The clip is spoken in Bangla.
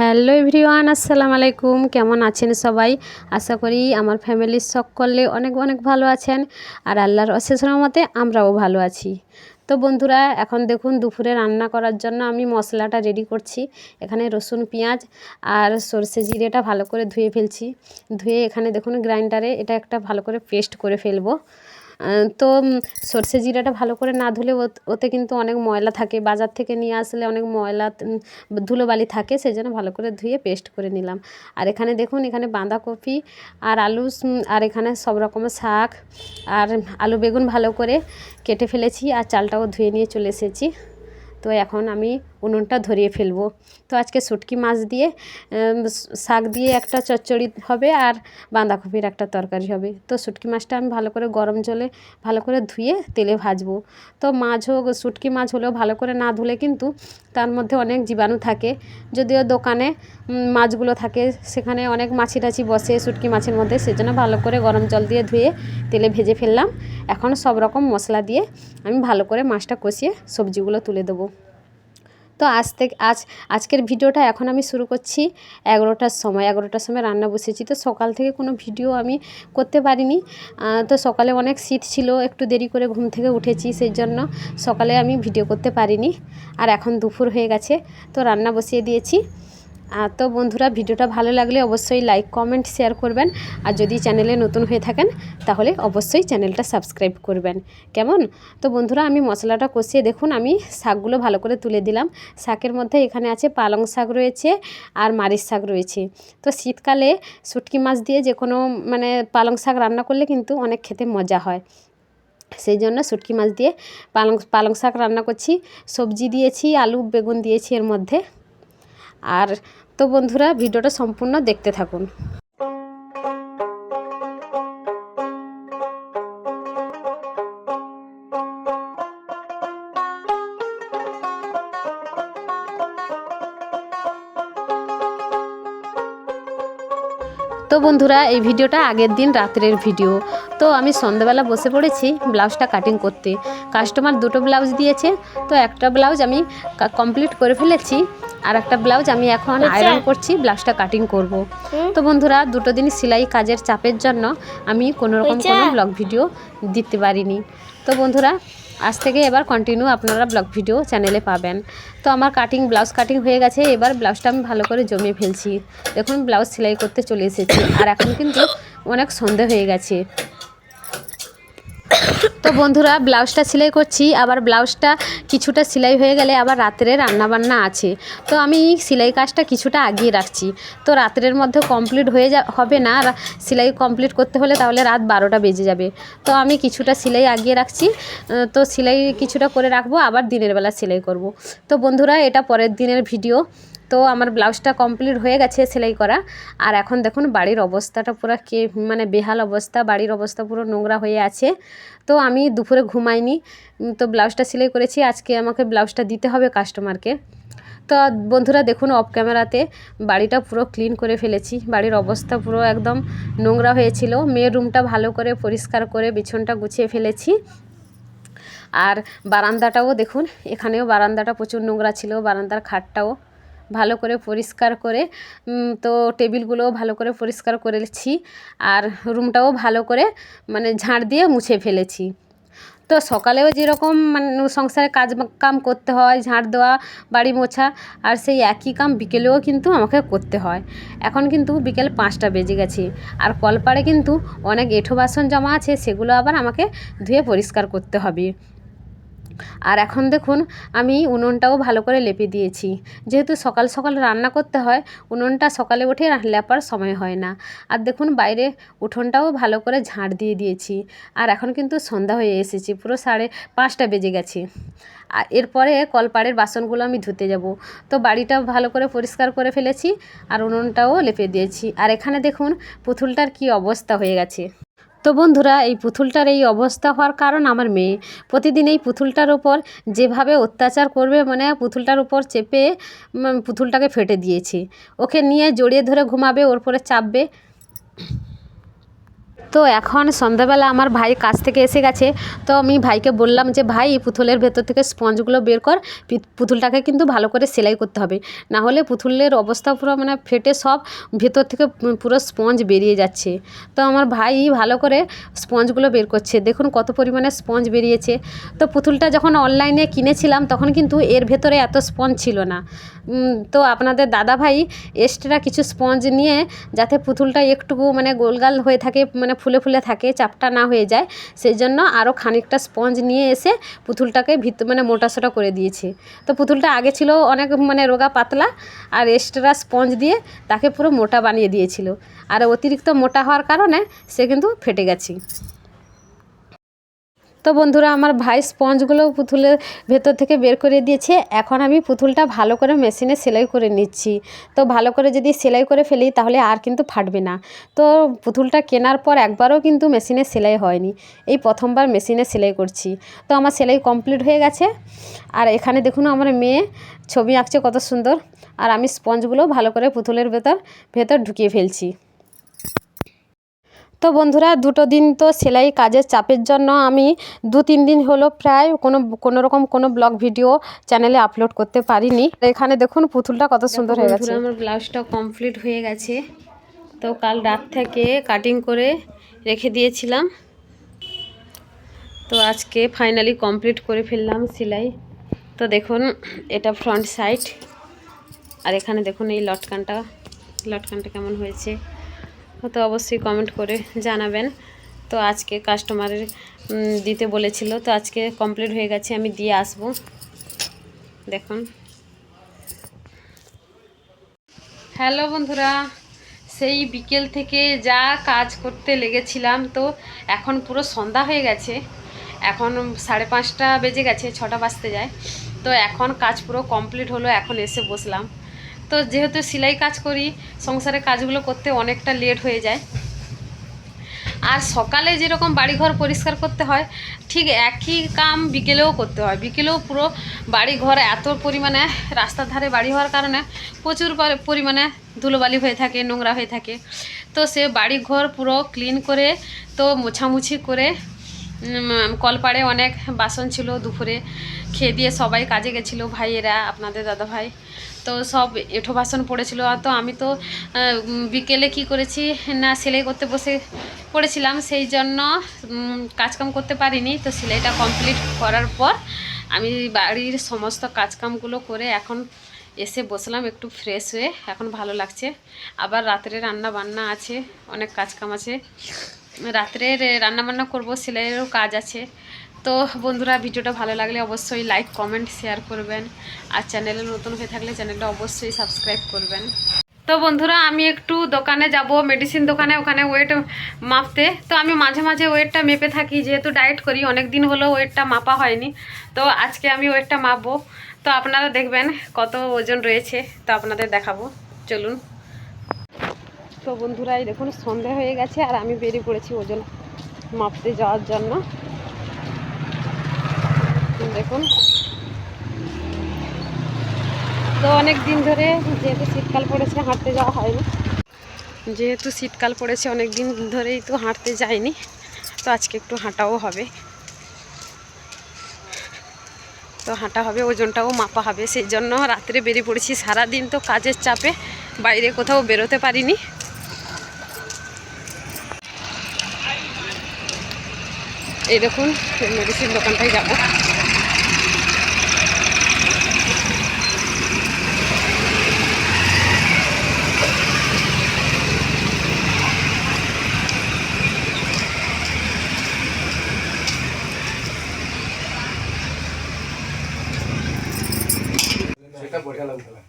হ্যালো এভরিওয়ান, আসসালামু আলাইকুম। কেমন আছেন সবাই? আশা করি আমার ফ্যামিলির সকলে অনেক অনেক ভালো আছেন, আর আল্লাহর অশেষ রহমতে আমরাও ভালো আছি। তো বন্ধুরা, এখন দেখুন দুপুরে রান্না করার জন্য আমি মশলাটা রেডি করছি। এখানে রসুন, পেঁয়াজ আর সরষে জিরেটা ভালো করে ধুয়ে ফেলছি। ধুয়ে এখানে দেখুন গ্রাইন্ডারে এটা একটা ভালো করে পেস্ট করে ফেলবো। তো সরষে জিরাটা ভালো করে না ধুলে ওতে কিন্তু অনেক ময়লা থাকে, বাজার থেকে নিয়ে আসলে অনেক ময়লা ধুলোবালি থাকে, সেই জন্য ভালো করে ধুয়ে পেস্ট করে নিলাম। আর এখানে দেখুন, এখানে বাঁধাকপি আর আলু আর এখানে সব রকমের শাক আর আলু বেগুন ভালো করে কেটে ফেলেছি, আর চালটাও ধুয়ে নিয়ে চলে এসেছি। তো এখন আমি উনুনটা ধরিয়ে ফেলবো। তো আজকে শুটকি মাছ দিয়ে শাক দিয়ে একটা চচ্চড়ি হবে, আর বাঁধাকপির একটা তরকারি হবে। তো শুটকি মাছটা আমি ভালো করে গরম জলে ভালো করে ধুয়ে তেলে ভাজবো। তো মাছ হোক, শুটকি মাছ হলেও ভালো করে না ধুলে কিন্তু তার মধ্যে অনেক জীবাণু থাকে। যদিও দোকানে মাছগুলো থাকে, সেখানে অনেক মাছি টাছি বসে শুটকি মাছের মধ্যে, সেজন্য ভালো করে গরম জল দিয়ে ধুয়ে তেলে ভেজে ফেললাম। এখন সব রকম মশলা দিয়ে আমি ভালো করে মাছটা কষিয়ে সবজিগুলো তুলে দেবো। তো আজকের ভিডিওটা এখন আমি শুরু করছি 11টার সময় রান্না বসেছি। তো সকাল থেকে কোনো ভিডিও আমি করতে পারিনি। তো সকালে অনেক শীত ছিল, একটু দেরি করে ঘুম থেকে উঠেছি, সেই জন্য সকালে আমি ভিডিও করতে পারিনি। আর এখন দুপুর হয়ে গেছে, তো রান্না বসিয়ে দিয়েছি। তো বন্ধুরা, ভিডিওটা ভালো লাগলে অবশ্যই লাইক, কমেন্ট, শেয়ার করবেন। আর যদি চ্যানেলে নতুন হয়ে থাকেন তাহলে অবশ্যই চ্যানেলটা সাবস্ক্রাইব করবেন, কেমন? তো বন্ধুরা, আমি মশলাটা কষিয়ে দেখুন আমি শাকগুলো ভালো করে তুলে দিলাম। শাকের মধ্যে এখানে আছে পালং শাক রয়েছে আর মারিচ শাক রয়েছে। তো শীতকালে শুটকি মাছ দিয়ে যে কোনো পালং শাক রান্না করলে কিন্তু অনেক খেতে মজা হয়, সেই জন্য শুটকি মাছ দিয়ে পালং শাক রান্না করছি। সবজি দিয়েছি, আলু বেগুন দিয়েছি এর মধ্যে। আর তো বন্ধুরা, ভিডিওটা সম্পূর্ণ দেখতে থাকুন। তো বন্ধুরা, এই ভিডিওটা আগের দিন রাত্রের ভিডিও। তো আমি সন্ধ্যাবেলা বসে পড়েছি ব্লাউজটা কাটিং করতে। কাস্টমার দুটো ব্লাউজ দিয়েছে, তো একটা ব্লাউজ আমি কমপ্লিট করে ফেলেছি, আর একটা ব্লাউজ আমি এখন আয়রন করছি, ব্লাউজটা কাটিং করব। তো বন্ধুরা, দুটো দিন সেলাই কাজের চাপের জন্য আমি কোনোরকম কোনো ব্লগ ভিডিও দিতে পারিনি। তো বন্ধুরা, আজ থেকে এবার কন্টিনিউ আপনারা ব্লগ ভিডিও চ্যানেলে পাবেন। তো আমার ব্লাউজ কাটিং হয়ে গেছে, এবার ব্লাউজটা আমি ভালো করে জমিয়ে ফেলছি। দেখুন, ব্লাউজ সেলাই করতে চলে এসেছি, আর এখন কিন্তু অনেক সন্ধে হয়ে গেছে। তো বন্ধুরা, ব্লাউজটা সেলাই করছি, আবার ব্লাউজটা কিছুটা সেলাই হয়ে গেলে আবার রাত্রে রান্নাবান্না আছে। তো আমি সেলাই কাজটা কিছুটা আগিয়ে রাখছি। তো রাত্রের মধ্যে কমপ্লিট হবে না, সেলাই কমপ্লিট করতে হলে তাহলে রাত 12টা বেজে যাবে। তো আমি কিছুটা সেলাই আগিয়ে রাখছি। তো সেলাই কিছুটা করে রাখবো, আবার দিনের বেলা সেলাই করব। তো বন্ধুরা, এটা পরের দিনের ভিডিও। তো আমার ব্লাউজটা কমপ্লিট হয়ে গেছে সেলাই করা। আর এখন দেখুন বাড়ির অবস্থাটা পুরো বেহাল অবস্থা, বাড়ির অবস্থা পুরো নোংরা হয়ে আছে। তো আমি দুপুরে ঘুমাইনি, তো ব্লাউজটা সেলাই করেছি। আজকে আমাকে ব্লাউজটা দিতে হবে কাস্টমারকে। তো বন্ধুরা দেখুন, অফ ক্যামেরাতে বাড়িটা পুরো ক্লিন করে ফেলেছি। বাড়ির অবস্থা পুরো একদম নোংরা হয়েছিল। মেয়ের রুমটা ভালো করে পরিষ্কার করে বিছানাটা গুছিয়ে ফেলেছি। আর বারান্দাটাও দেখুন, এখানেও বারান্দাটা প্রচুর নোংরা ছিল, বারান্দার খাটটাও ভালো করে পরিষ্কার করে, তো টেবিলগুলোও ভালো করে পরিষ্কার করেছি। আর রুমটাও ভালো করে ঝাড় দিয়ে মুছে ফেলেছি। তো সকালেও যেরকম সংসারে কাম করতে হয়, ঝাড় দেওয়া, বাড়ি মোছা, আর সেই একই কাম বিকেলেও কিন্তু আমাকে করতে হয়। এখন কিন্তু বিকেল 5টা বেজে গেছে, আর কলপাড়ে কিন্তু অনেক এঁঠো বাসন জমা আছে, সেগুলো আবার আমাকে ধুয়ে পরিষ্কার করতে হবে। আর এখন দেখুন, আমি উনুনটাও ভালো করে লেপে দিয়েছি। যেহেতু সকাল সকাল রান্না করতে হয়, উনুনটা সকালে উঠে লেপার সময় হয় না। আর দেখুন, বাইরে উঠোনটাও ভালো করে ঝাড় দিয়ে দিয়েছি। আর এখন কিন্তু সন্ধ্যা হয়ে এসেছি, পুরো 5:30 বেজে গেছে। আর এরপরে কলপাড়ের বাসনগুলো আমি ধুতে যাব। তো বাড়িটা ভালো করে পরিষ্কার করে ফেলেছি, আর উনুনটাও লেপে দিয়েছি। আর এখানে দেখুন পুতুলটার কি অবস্থা হয়ে গেছে। তো বন্ধুরা, এই পুতুলটার এই অবস্থা হওয়ার কারণ আমার মেয়ে। প্রতিদিন এই পুতুলটার উপর যেভাবে অত্যাচার করবে, পুতুলটার উপর চেপে পুতুলটাকে ফেটে দিয়েছে। ওকে নিয়ে জড়িয়ে ধরে ঘুমাবে, ওর উপরে চাপবে। তো এখন সন্ধ্যাবেলা আমার ভাই কাজ থেকে এসে গেছে, তো আমি ভাইকে বললাম যে ভাই পুতুলের ভেতর থেকে স্পঞ্জগুলো বের কর, পুতুলটাকে কিন্তু ভালো করে সেলাই করতে হবে, না হলে পুতুলের অবস্থা পুরো মানে ফেটে সব ভেতর থেকে পুরো স্পঞ্জ বেরিয়ে যাচ্ছে। তো আমার ভাই ভালো করে স্পঞ্জগুলো বের করছে, দেখুন কত পরিমাণে স্পঞ্জ বেরিয়েছে। তো পুতুলটা যখন অনলাইনে কিনেছিলাম তখন কিন্তু এর ভেতরে এত স্পঞ্জ ছিল না। তো আপনাদের দাদাভাই এক্সট্রা কিছু স্পঞ্জ নিয়ে, যাতে পুতুলটা একটুকু মানে গোলগাল হয়ে থাকে, মানে ফুলে ফুলে থাকে, চাপটা না হয়ে যায়, সেই জন্য আরও খানিকটা স্পঞ্জ নিয়ে এসে পুতুলটাকে মানে মোটাসোটা করে দিয়েছে। তো পুতুলটা আগে ছিল অনেক মানে রোগা পাতলা, আর এক্সট্রা স্পঞ্জ দিয়ে তাকে পুরো মোটা বানিয়ে দিয়েছিল, আর অতিরিক্ত মোটা হওয়ার কারণে সে কিন্তু ফেটে গেছে। তো বন্ধুরা, আমার ভাই স্পঞ্জগুলো পুতুলের ভেতর থেকে বের করে দিয়েছে। এখন আমি পুতুলটা ভালো করে মেশিনে সেলাই করে নিচ্ছি। তো ভালো করে যদি সেলাই করে ফেলি তাহলে আর কিন্তু ফাটবে না। তো পুতুলটা কেনার পর একবারও কিন্তু মেশিনে সেলাই হয়নি, এই প্রথমবার মেশিনে সেলাই করছি। তো আমার সেলাই কমপ্লিট হয়ে গেছে। আর এখানে দেখুন আমার মেয়ে ছবি আঁকছে কত সুন্দর, আর আমি স্পঞ্জগুলো ভালো করে পুতুলের ভেতর ঢুকিয়ে ফেলছি। তো বন্ধুরা, দুটো দিন তো সেলাই কাজের চাপের জন্য আমি 2-3 দিন হলো প্রায় কোনো রকম কোনো ব্লগ ভিডিও চ্যানেলে আপলোড করতে পারিনি। এখানে দেখুন পুতুলটা কত সুন্দর হয়ে গেছে। আমার ব্লাউজটা কমপ্লিট হয়ে গেছে। তো কাল রাত থেকে কাটিং করে রেখে দিয়েছিলাম, তো আজকে ফাইনালি কমপ্লিট করে ফেললাম সেলাই। তো দেখুন এটা ফ্রন্ট সাইড, আর এখানে দেখুন এই লটকানটা কেমন হয়েছে, তো অবশ্যই কমেন্ট করে জানাবেন। তো আজকে কাস্টমারের দিতে বলেছিল, তো আজকে কমপ্লিট হয়ে গেছে, আমি দিয়ে আসবো। দেখুন। হ্যালো বন্ধুরা, সেই বিকেল থেকে যা কাজ করতে লেগেছিলাম, তো এখন পুরো সন্ধ্যা হয়ে গেছে, এখন 5:30 বেজে গেছে, 6টা বাজতে যায়। তো এখন কাজ পুরো কমপ্লিট হলো, এখন এসে বসলাম। তো যেহেতু সেলাই কাজ করি, সংসারের কাজগুলো করতে অনেকটা লেট হয়ে যায়। আর সকালে যেরকম বাড়িঘর পরিষ্কার করতে হয়, ঠিক একই কাম বিকেলেও করতে হয়। বিকেলেও পুরো বাড়িঘর এত পরিমাণে রাস্তার ধারে বাড়ি হওয়ার কারণে প্রচুর পরিমাণে ধুলোবালি হয়ে থাকে, নোংরা হয়ে থাকে। তো সে বাড়িঘর পুরো ক্লিন করে, তো মোছামুছি করে, কলপাড়ে অনেক বাসন ছিল, দুপুরে খেয়ে দিয়ে সবাই কাজে গেছিলো, ভাইয়েরা, আপনাদের দাদা ভাই, তো সব এঁঠো বাসন পড়েছিল। তো আমি তো বিকেলে কি করেছি না, সেলাই করতে বসে পড়েছিলাম, সেই জন্য কাজকাম করতে পারিনি। তো সেলাইটা কমপ্লিট করার পর আমি বাড়ির সমস্ত কাজকামগুলো করে এখন এসে বসলাম একটু ফ্রেশ হয়ে, এখন ভালো লাগছে। আবার রাত্রে রান্না বান্না আছে, অনেক কাজকাম আছে, রাত্রে রান্নাবান্না করব, সেলাইয়েরও কাজ আছে। তো বন্ধুরা, ভিডিওটা ভালো লাগলে অবশ্যই লাইক, কমেন্ট, শেয়ার করবেন, আর চ্যানেলে নতুন হয়ে থাকলে চ্যানেলটা অবশ্যই সাবস্ক্রাইব করবেন। তো বন্ধুরা, আমি একটু দোকানে যাব, মেডিসিন দোকানে, ওখানে ওয়েট মাপতে। তো আমি মাঝে মাঝে ওয়েটটা মেপে থাকি, যেহেতু ডায়েট করি, অনেক দিন হলো ওয়েটটা মাপা হয়নি। তো আজকে আমি ওয়েটটা মাপবো, তো আপনারা দেখবেন কত ওজন রয়েছে, তো আপনাদের দেখাবো, চলুন। তো বন্ধুরা, এই দেখুন সন্ধে হয়ে গেছে, আর আমি বেরিয়ে পড়েছি ওজন মাপতে যাওয়ার জন্য। দেখুন, তো অনেক দিন ধরে যেহেতু শীতকাল পড়েছে হাঁটতে যাওয়া হয়নি, অনেক দিন ধরেই তো হাঁটতে যাইনি, তো আজকে একটু হাঁটাও হবে, তো হাঁটা হবে, ওজনটাও মাপা হবে, সেই জন্য রাত্রে বেরিয়ে পড়েছি। সারাদিন তো কাজের চাপে বাইরে কোথাও বেরোতে পারিনি। এই দেখুন মেডিসিন দোকানটায় যাব। সেটা বঢ়িয়া লাগুଥିଲା।